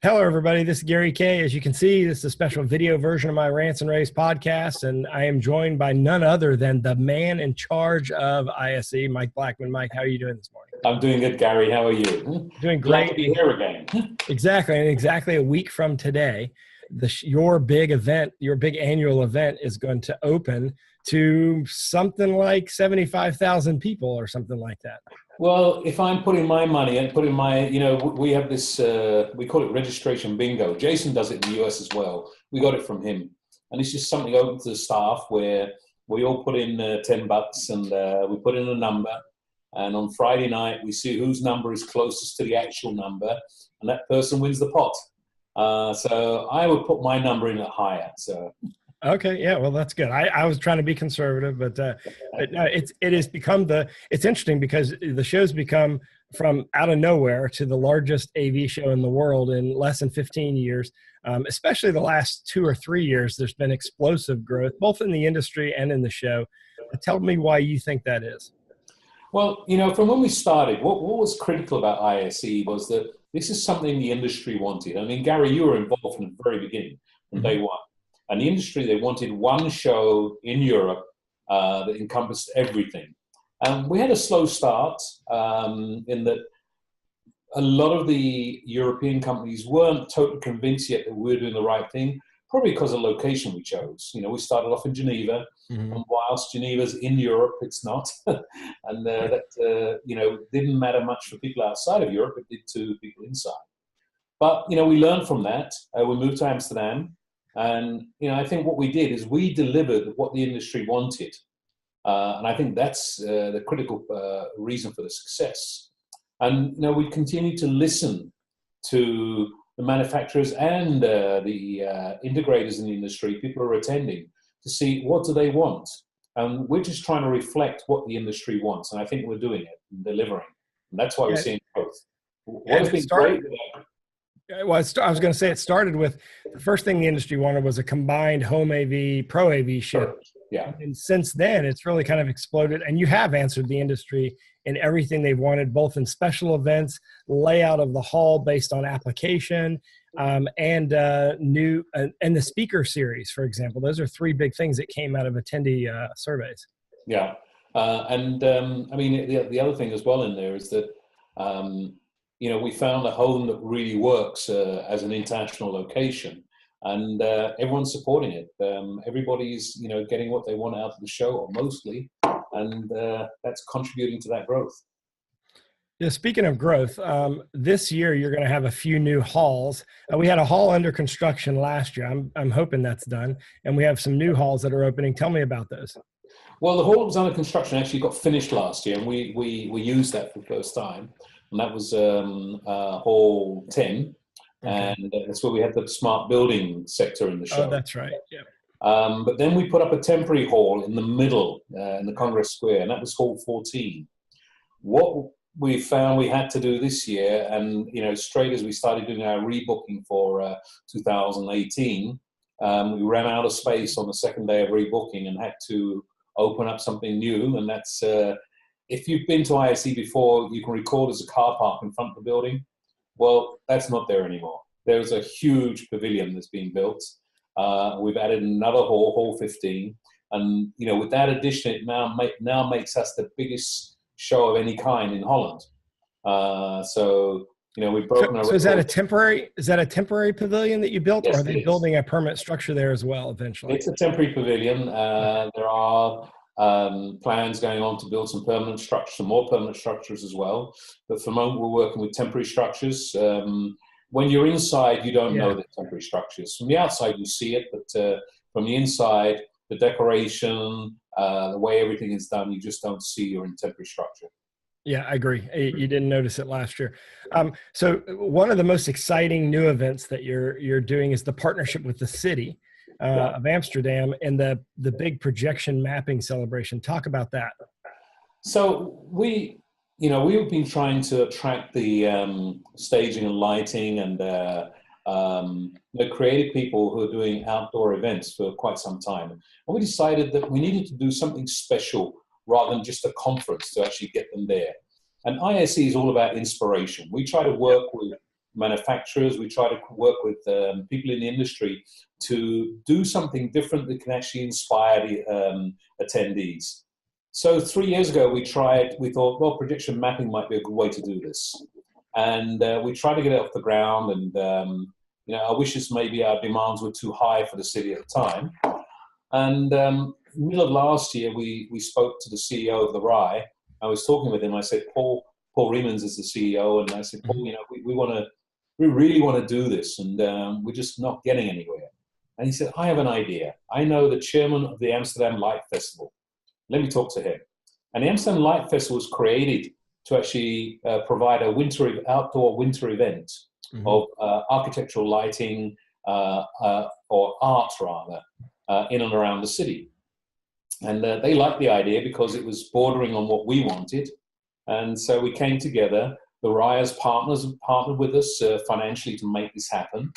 Hello, everybody. This is Gary Kay. As you can see, this is a special video version of my Rants and Raves podcast, and I am joined by none other than the man in charge of ISE, Mike Blackman. Mike, how are you doing this morning? I'm doing good, Gary. How are you? Doing Glad great. to be here again. Exactly. And exactly a week from today, your big event, your big annual event is going to open to something like 75,000 people or something like that. Well, if I'm putting my money and putting my, we have this, we call it registration bingo. Jason does it in the US as well. We got it from him. And it's just something open to the staff where we all put in $10 and we put in a number. And on Friday night, we see whose number is closest to the actual number, and that person wins the pot. So I would put my number in at higher. So. Okay. Yeah. Well, that's good. I was trying to be conservative, but no, it has become it's interesting because the show's become from out of nowhere to the largest AV show in the world in less than 15 years. Especially the last 2 or 3 years, there's been explosive growth, both in the industry and in the show. Tell me why you think that is. Well, from when we started, what was critical about ISE was that this is something the industry wanted. I mean, Gary, you were involved from the very beginning, from day one. And the industry, they wanted one show in Europe that encompassed everything. We had a slow start in that a lot of the European companies weren't totally convinced yet that we were doing the right thing, probably because of the location we chose. We started off in Geneva, and whilst Geneva's in Europe, it's not. And that didn't matter much for people outside of Europe, it did to people inside. But, we learned from that. We moved to Amsterdam. And, I think what we did is we delivered what the industry wanted. And I think that's the critical reason for the success. And, we continue to listen to the manufacturers and the integrators in the industry, people who are attending, to see what do they want. And we're just trying to reflect what the industry wants. And I think we're doing it and delivering. And that's why we're seeing growth. What has been great? Well, I was going to say it started with the first thing the industry wanted was a combined home AV, pro AV show. Yeah. And since then, it's really kind of exploded. And you have answered the industry in everything they've wanted, both in special events, layout of the hall based on application, and the speaker series, for example. Those are 3 big things that came out of attendee surveys. Yeah. I mean, the other thing as well in there is that, we found a home that really works as an international location, and everyone's supporting it. Everybody's, getting what they want out of the show, or mostly, and that's contributing to that growth. Yeah, speaking of growth, this year you're going to have a few new halls. We had a hall under construction last year. I'm hoping that's done, and we have some new halls that are opening. Tell me about those. Well, the hall that was under construction actually got finished last year, and we used that for the first time. And that was Hall 10, okay. And that's where we had the smart building sector in the show. Oh, that's right, yeah. But then we put up a temporary hall in the middle, in the Congress Square, and that was Hall 14. What we found we had to do this year, and straight as we started doing our rebooking for 2018, we ran out of space on the second day of rebooking and had to open up something new, and that's... if you've been to ISE before, you can recall there's a car park in front of the building. Well, that's not there anymore. There's a huge pavilion that's being built. We've added another hall, Hall 15. And, with that addition, it now makes us the biggest show of any kind in Holland. We've broken our record. So is that a temporary pavilion that you built, yes, or are they building a permanent structure there as well eventually? It's a temporary pavilion. There are plans going on to build some permanent structures, some more permanent structures as well. But for the moment, we're working with temporary structures. When you're inside, you don't know the temporary structures. From the outside, you see it, but from the inside, the decoration, the way everything is done, you just don't see you're in temporary structure. Yeah, I agree. You didn't notice it last year. So one of the most exciting new events that you're doing is the partnership with the city of Amsterdam and the big projection mapping celebration. Talk about that. So we've been trying to attract the staging and lighting and the creative people who are doing outdoor events for quite some time. And we decided that we needed to do something special rather than just a conference to actually get them there. And ISE is all about inspiration. We try to work with manufacturers. We try to work with people in the industry to do something different that can actually inspire the attendees. So 3 years ago, we thought, well, prediction mapping might be a good way to do this. And we tried to get it off the ground. And, I wish maybe our demands were too high for the city at the time. And middle of last year, we spoke to the CEO of the RAI. I was talking with him. I said, Paul Riemans is the CEO. And I said, Paul, we really want to do this. And we're just not getting anywhere. And he said, I have an idea. I know the chairman of the Amsterdam Light Festival. Let me talk to him. And the Amsterdam Light Festival was created to actually provide a outdoor winter event of architectural lighting or art, rather, in and around the city. And they liked the idea because it was bordering on what we wanted. And so we came together. The RAI's partners partnered with us financially to make this happen.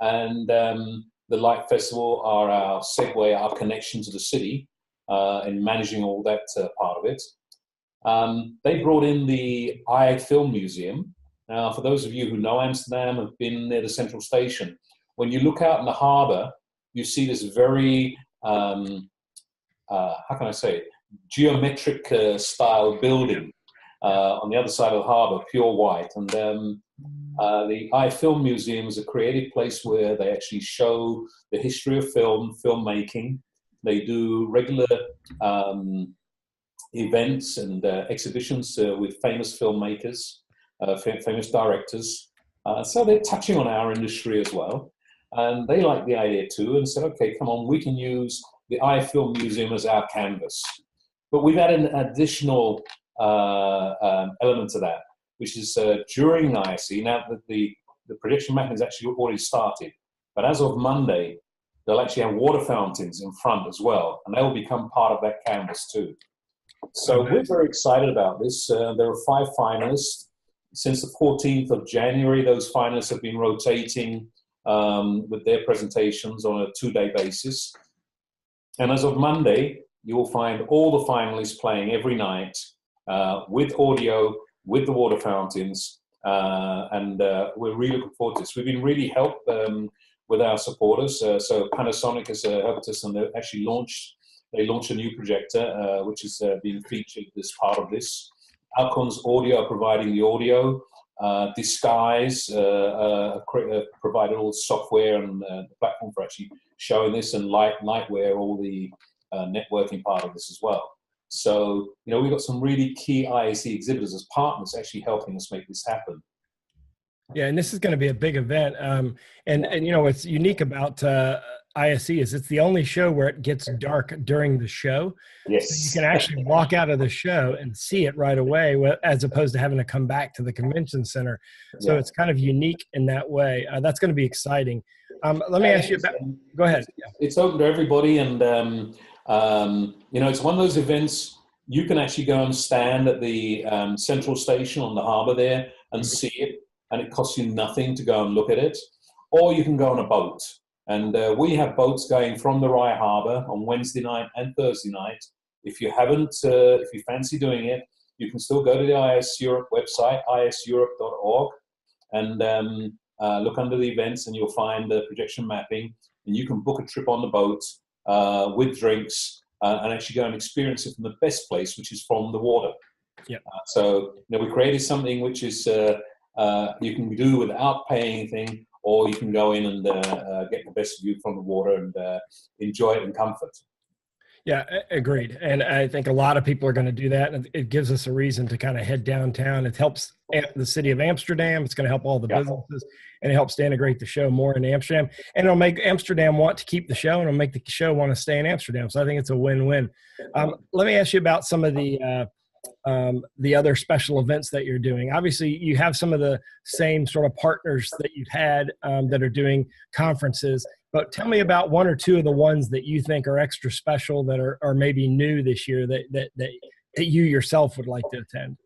And the Light Festival are our segue, our connection to the city in managing all that part of it. They brought in the Film Museum. Now, for those of you who know Amsterdam, have been near the Central Station, when you look out in the harbour, you see this very, how can I say it, geometric style building on the other side of the harbour, pure white. And the Film Museum is a creative place where they actually show the history of filmmaking. They do regular events and exhibitions with famous filmmakers, famous directors. So they're touching on our industry as well. And they liked the idea too and said, okay, come on, we can use the Film Museum as our canvas. But we've added an additional element to that, which is during ISE. Now, the prediction mapping has actually already started. But as of Monday, they'll actually have water fountains in front as well. And they'll become part of that canvas too. So we're very excited about this. There are 5 finalists. Since the 14th of January, those finalists have been rotating with their presentations on a 2-day basis. And as of Monday, you will find all the finalists playing every night with audio, with the water fountains. And we're really looking forward to this. We've been really helped with our supporters. So Panasonic has helped us, and they launched a new projector, which is being featured as part of this. Alcon's Audio are providing the audio. Disguise provided all the software and the platform for actually showing this, and Lightware, all the networking part of this as well. So, we've got some really key ISE exhibitors as partners actually helping us make this happen. Yeah, and this is going to be a big event. And what's unique about ISE is it's the only show where it gets dark during the show. Yes. So you can actually walk out of the show and see it right away, as opposed to having to come back to the convention center. So It's kind of unique in that way. That's going to be exciting. Let me ask you about, go ahead. It's open to everybody. And, it's one of those events you can actually go and stand at the Central Station on the harbour there and see it. And it costs you nothing to go and look at it. Or you can go on a boat. And we have boats going from the RAI Harbour on Wednesday night and Thursday night. If you fancy doing it, you can still go to the IS Europe website, iseurope.org, and look under the events, and you'll find the projection mapping. And you can book a trip on the boat with drinks and actually go and experience it from the best place, which is from the water. Yeah. So we created something which is you can do without paying anything, or you can go in and get the best view from the water and enjoy it in comfort. Yeah, agreed. And I think a lot of people are going to do that. And it gives us a reason to kind of head downtown. It helps the city of Amsterdam. It's going to help all the businesses, and it helps to integrate the show more in Amsterdam. And it'll make Amsterdam want to keep the show, and it'll make the show want to stay in Amsterdam. So I think it's a win-win. Let me ask you about some of the other special events that you're doing. Obviously, you have some of the same sort of partners that you've had that are doing conferences, but tell me about 1 or 2 of the ones that you think are extra special that are maybe new this year that you yourself would like to attend.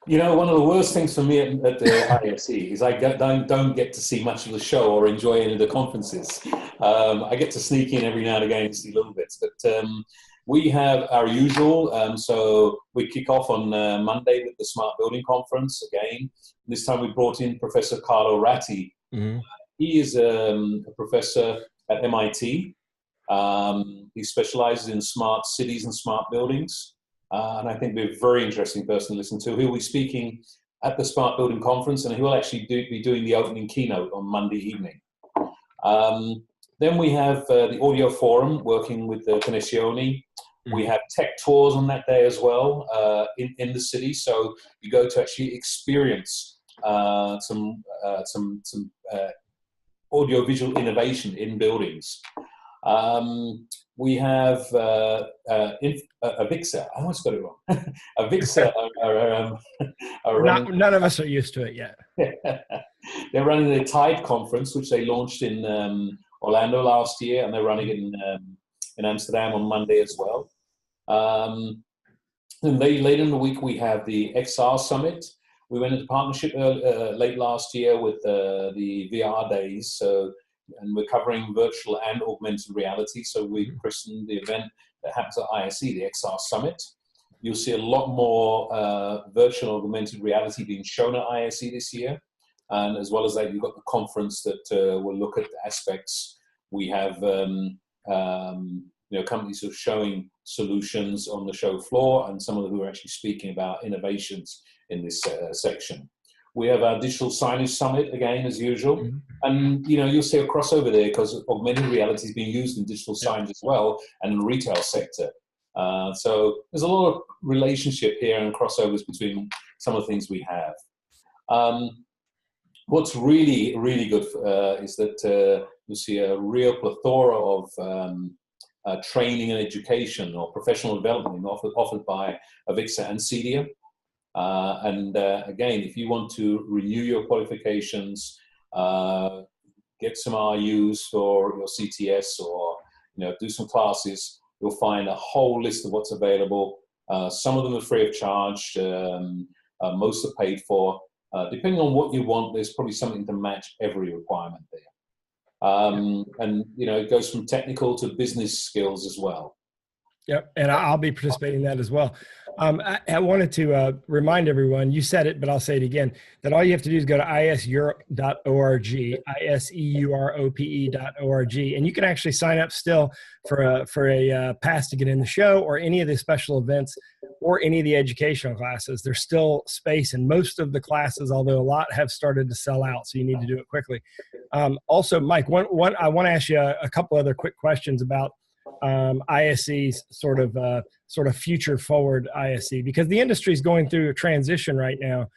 One of the worst things for me at the ISE is I don't get to see much of the show or enjoy any of the conferences. I get to sneak in every now and again to see little bits, but We have our usual. So we kick off on Monday with the Smart Building Conference again. This time we brought in Professor Carlo Ratti. Mm-hmm. He is a professor at MIT. He specializes in smart cities and smart buildings. And I think we're a very interesting person to listen to. He'll be speaking at the Smart Building Conference, and he will actually be doing the opening keynote on Monday evening. Then we have the Audio Forum working with Connessione. We have tech tours on that day as well in the city. So you go to actually experience some audiovisual innovation in buildings. We have Avixa. I almost got it wrong. Avixa none of us are used to it yet. They're running the Tide conference, which they launched in Orlando last year, and they're running it in Amsterdam on Monday as well. And later in the week, we have the XR Summit. We went into partnership late last year with the VR days. And we're covering virtual and augmented reality. So we christened the event that happens at ISE, the XR Summit. You'll see a lot more virtual and augmented reality being shown at ISE this year. And as well as that, you've got the conference that will look at the aspects. We have companies who are showing solutions on the show floor, and some of them who are actually speaking about innovations in this section. We have our Digital Signage Summit again, as usual. Mm-hmm. And, you'll see a crossover there because augmented reality is being used in digital signage as well and in the retail sector. So there's a lot of relationship here and crossovers between some of the things we have. What's really, really good is that you'll see a real plethora of training and education or professional development offered by Avixa and CEDIA. Again, if you want to renew your qualifications, get some RUs for your CTS, or do some classes, you'll find a whole list of what's available. Some of them are free of charge. Most are paid for. Depending on what you want, there's probably something to match every requirement there. It goes from technical to business skills as well. Yep, and I'll be participating in that as well. I wanted to remind everyone, you said it, but I'll say it again, that all you have to do is go to iseurope.org, iseurope.org, and you can actually sign up still for a pass to get in the show or any of the special events or any of the educational classes. There's still space in most of the classes, although a lot have started to sell out, so you need to do it quickly. Also, Mike, I want to ask you a couple other quick questions about ISE's sort of future forward ISE, because the industry is going through a transition right now.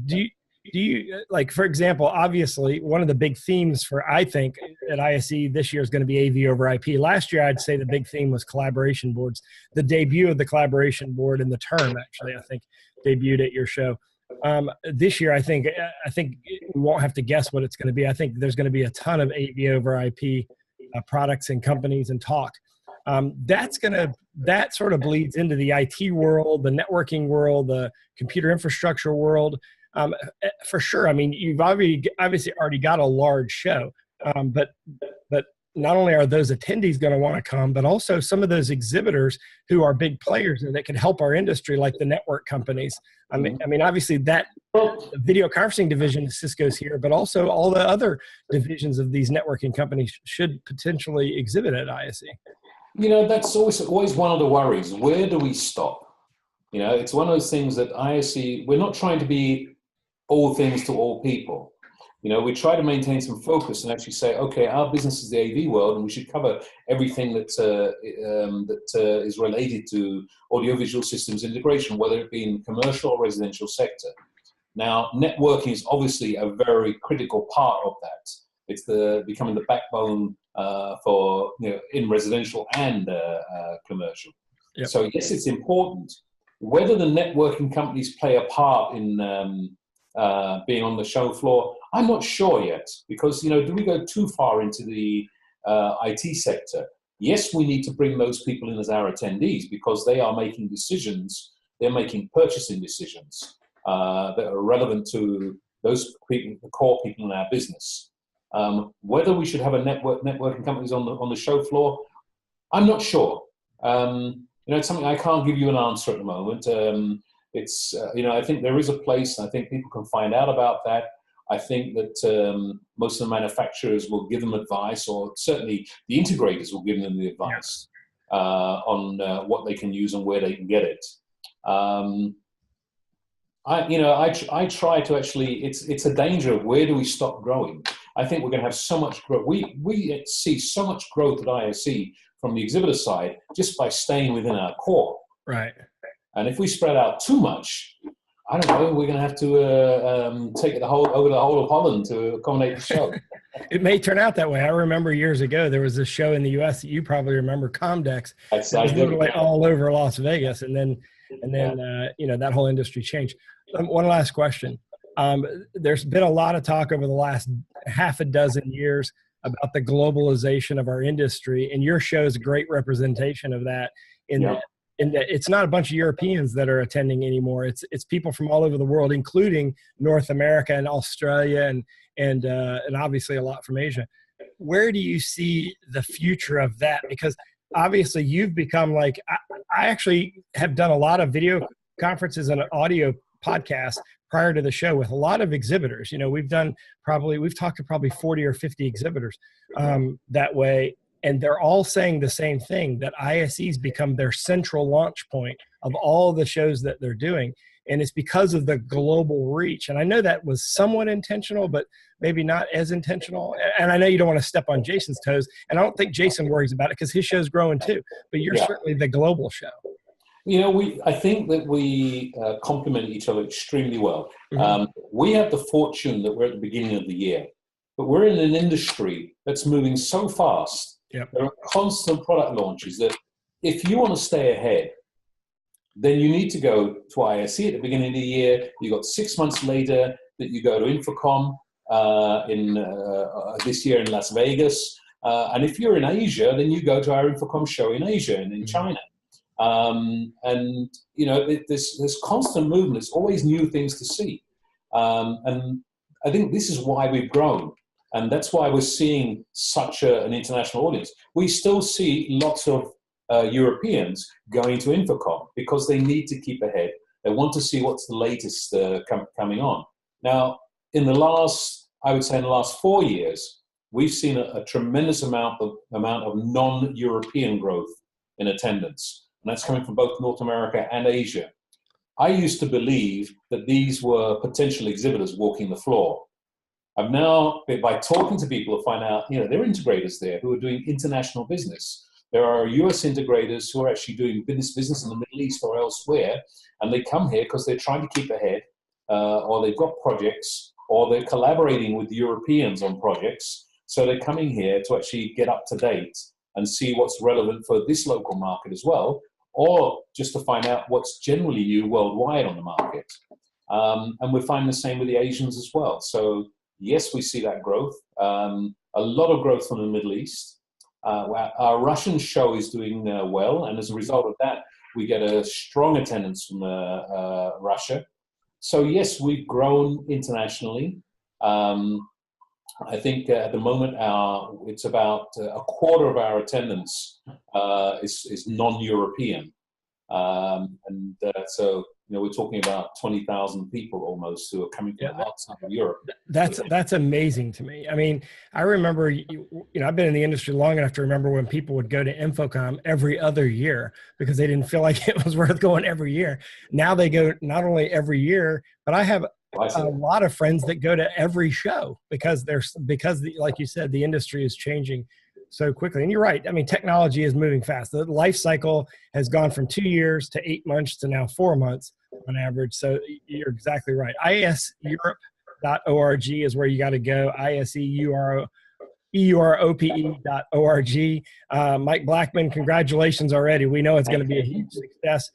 Do you like, for example, obviously one of the big themes I think at ISE this year is going to be AV over IP. Last year, I'd say the big theme was collaboration boards. The debut of the collaboration board and the term actually, I think, debuted at your show. This year, I think we won't have to guess what it's going to be. I think there's going to be a ton of AV over IP products and companies and talk. That sort of bleeds into the IT world, the networking world, the computer infrastructure world, for sure. I mean, you've obviously already got a large show, but not only are those attendees going to want to come, but also some of those exhibitors who are big players and that can help our industry, like the network companies. I mean, obviously that video conferencing division of Cisco's here, but also all the other divisions of these networking companies should potentially exhibit at ISE. That's always one of the worries. Where do we stop? It's one of those things that ISE, we're not trying to be all things to all people. We try to maintain some focus and actually say, okay, our business is the AV world, and we should cover everything that is related to audiovisual systems integration, whether it be in the commercial or residential sector. Now, networking is obviously a very critical part of that. It's becoming the backbone for in residential and commercial. Yep. So yes, it's important. Whether the networking companies play a part in being on the show floor, I'm not sure yet, because do we go too far into the IT sector? Yes, we need to bring those people in as our attendees, because they are making decisions. They're making purchasing decisions that are relevant to those people, the core people in our business. Whether we should have a networking companies on the show floor, I'm not sure. It's something I can't give you an answer at the moment. I think there is a place, and I think people can find out about that. I think that most of the manufacturers will give them advice, or certainly the integrators will give them the advice on what they can use and where they can get it. I try to actually. It's a danger of where do we stop growing. I think we're going to have so much growth. We see so much growth at ISE from the exhibitor side just by staying within our core. Right. And if we spread out too much, I don't know, we're going to have to take it over the whole of Holland to accommodate the show. It may turn out that way. I remember years ago, there was a show in the U.S. that you probably remember, Comdex. It was literally all over Las Vegas. And then that whole industry changed. One last question. There's been a lot of talk over the last half a dozen years about the globalization of our industry, and your show is a great representation of that. It's not a bunch of Europeans that are attending anymore. It's people from all over the world, including North America and Australia, and obviously a lot from Asia. Where do you see the future of that? Because obviously you've become like, I actually have done a lot of video conferences and audio podcasts prior to the show with a lot of exhibitors. We've talked to probably 40 or 50 exhibitors that way. And they're all saying the same thing, that ISE's become their central launch point of all the shows that they're doing. And it's because of the global reach. And I know that was somewhat intentional, but maybe not as intentional. And I know you don't want to step on Jason's toes. And I don't think Jason worries about it because his show's growing too. But you're certainly the global show. I think that we complement each other extremely well. Mm-hmm. We have the fortune that we're at the beginning of the year, but we're in an industry that's moving so fast. Yep. There are constant product launches that if you want to stay ahead, then you need to go to ISE at the beginning of the year. You got 6 months later that you go to Infocom in this year in Las Vegas. And if you're in Asia, then you go to our Infocom show in Asia and in China. There's constant movement. There's always new things to see. And I think this is why we've grown. And that's why we're seeing such an international audience. We still see lots of Europeans going to Infocom because they need to keep ahead. They want to see what's the latest coming on. Now, in the last 4 years, we've seen a tremendous amount of non-European growth in attendance. And that's coming from both North America and Asia. I used to believe that these were potential exhibitors walking the floor. I've now, by talking to people, to find out, there are integrators there who are doing international business. There are US integrators who are actually doing business in the Middle East or elsewhere, and they come here because they're trying to keep ahead, or they've got projects, or they're collaborating with Europeans on projects. So they're coming here to actually get up to date and see what's relevant for this local market as well, or just to find out what's generally new worldwide on the market. And we're finding the same with the Asians as well. So yes, we see that growth. A lot of growth from the Middle East. Our Russian show is doing well, and as a result of that, we get a strong attendance from Russia. So yes, we've grown internationally. I think at the moment it's about a quarter of our attendance is non-European, so we're talking about 20,000 people almost who are coming from outside of Europe. That's amazing to me. I mean, I remember, I've been in the industry long enough to remember when people would go to Infocom every other year because they didn't feel like it was worth going every year. Now they go not only every year, but I have a lot of friends that go to every show because like you said, the industry is changing so quickly. And you're right. I mean, technology is moving fast. The life cycle has gone from 2 years to 8 months to now 4 months on average. So you're exactly right. ISEurope.org is where you got to go. ISEurope.org. Mike Blackman, congratulations already. We know it's going to be a huge success.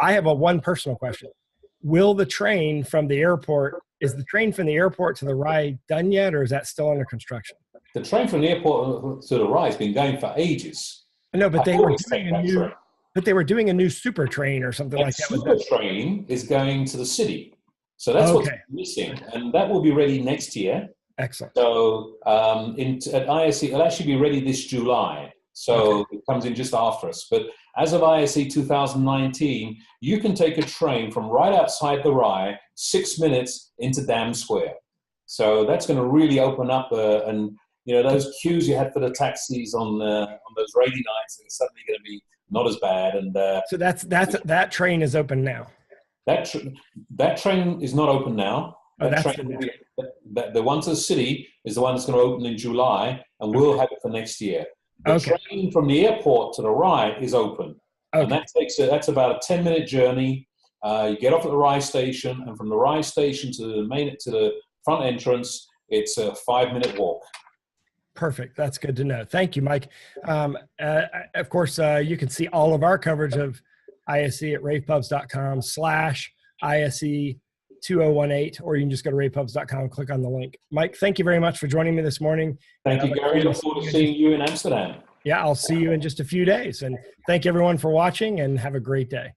I have one personal question. Will the train from the airport, is the train from the airport to the RAI done yet, or is that still under construction? The train from the airport to the RAI has been going for ages. No, but they were doing a new super train or something like that. Super train is going to the city. So that's what's missing. And that will be ready next year. Excellent. So at ISE, it'll actually be ready this July. So it comes in just after us. But as of ISE 2019, you can take a train from right outside the Rye, 6 minutes into Dam Square. So that's going to really open up, and those queues you had for the taxis on those rainy nights are suddenly going to be not as bad. And so that train is open now. That train is not open now. Oh, The one to the city is the one that's going to open in July, and we'll have it for next year. The train from the airport to the Rye is open, and that's about a 10-minute journey. You get off at the Rye station, and from the Rye station to the front entrance, it's a 5-minute walk. Perfect. That's good to know. Thank you, Mike. Of course, you can see all of our coverage of ISE at ravepubs.com/ISE2018, or you can just go to ravepubs.com and click on the link. Mike, thank you very much for joining me this morning. Thank you, Gary. Look forward to seeing you in Amsterdam. Yeah, I'll see you in just a few days. And thank everyone for watching, and have a great day.